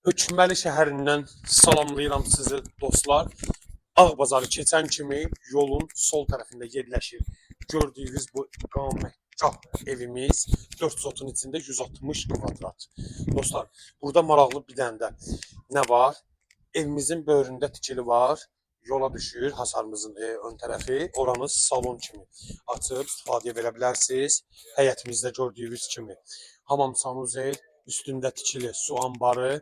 Hökməli şəhərindən salamlayıram sizi dostlar. Ağbazarı keçən kimi yolun sol tərəfində yerləşir. Gördüyünüz bu iqamətgah evimiz 400 içində 160 kvadrat. Dostlar, burada maraqlı bir dənə də nə var? Evimizin böyründə tikili var. Yola düşür hasarımızın ön tərəfi. Oranı salon kimi açıb istifadəyə verə bilərsiniz. Həyətimizdə gördüyünüz kimi hamam sanuzel, üstündə tikili su anbarı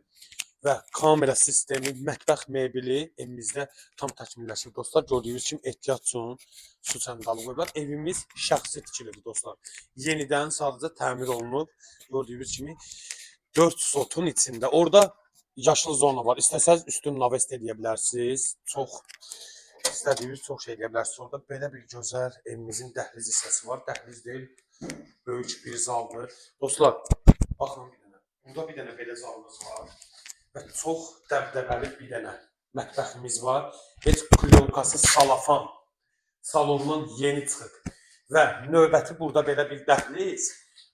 və kamera sistemi, mətbəx mebeli evimizdə tam təkmilləşib dostlar. Gördüyünüz kimi ehtiyat üçün su çəndalı qoyublar. Evimiz şəxsi tikilidir dostlar. Yenidən sadəcə təmir olunub. Gördüyünüz kimi 400 içində. Orada yaşıl zona var. İstəsəniz üstün navest edə bilərsiniz. İstədiyiniz çox şey edə bilərsiniz. Orada belə bir gözəl evimizin dəhliz hissəsi var. Dəhliz deyil, böyük bir zaldır. Dostlar, baxın bir dənə. Burada bir dənə belə zalımız var. Və çox dəbdəbəli bir dənə mətbəximiz var. Heç plyonkası salafan salondan yeni çıxıb. Və növbəti burada belə bir dəhliz,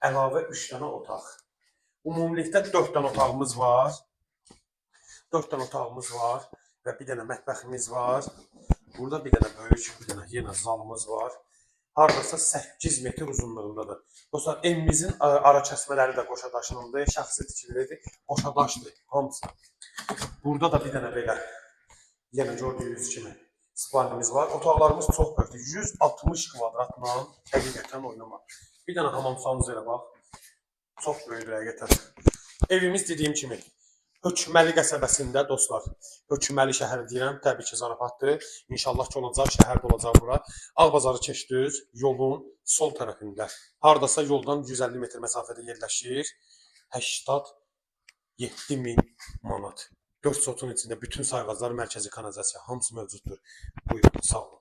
əlavə 3 dənə otaq. Ümumilikdə 4 dənə otağımız var. 4 dənə otağımız var və bir dənə mətbəximiz var. Burada bir dənə böyük, bir dənə yenə zalımız var. Hardasa 8 metr uzunluğundadır. Dostlar, evimizin ara kəsmələri də qoşadaşınındır, şəxsi tikilidir, qoşadaşdır hamısı. Burada da bir dənə belə, yenə gördüyünüz kimi spalnimiz var. Otaqlarımız çox böyükdür, 160 kvadratla həqiqətən oynamaq. Bir dənə hamam sanuzelə bax, çox böyükdür həqiqətən. Evimiz dediyim kimi Hökməli qəsəbəsində dostlar, Hökməli şəhəri deyirəm, təbii ki zarafatdır. İnşallah ki olacaq, şəhərdə olacaq bura. Ağbazarı keçdiniz, yolun sol tərəfində. Hardasa yoldan 150 metr məsafədə yerləşir. 87.000 manat. 400 içində bütün sayğaclar, mərkəzi kanalizasiya hamısı mövcuddur. Buyurun, sağ olun.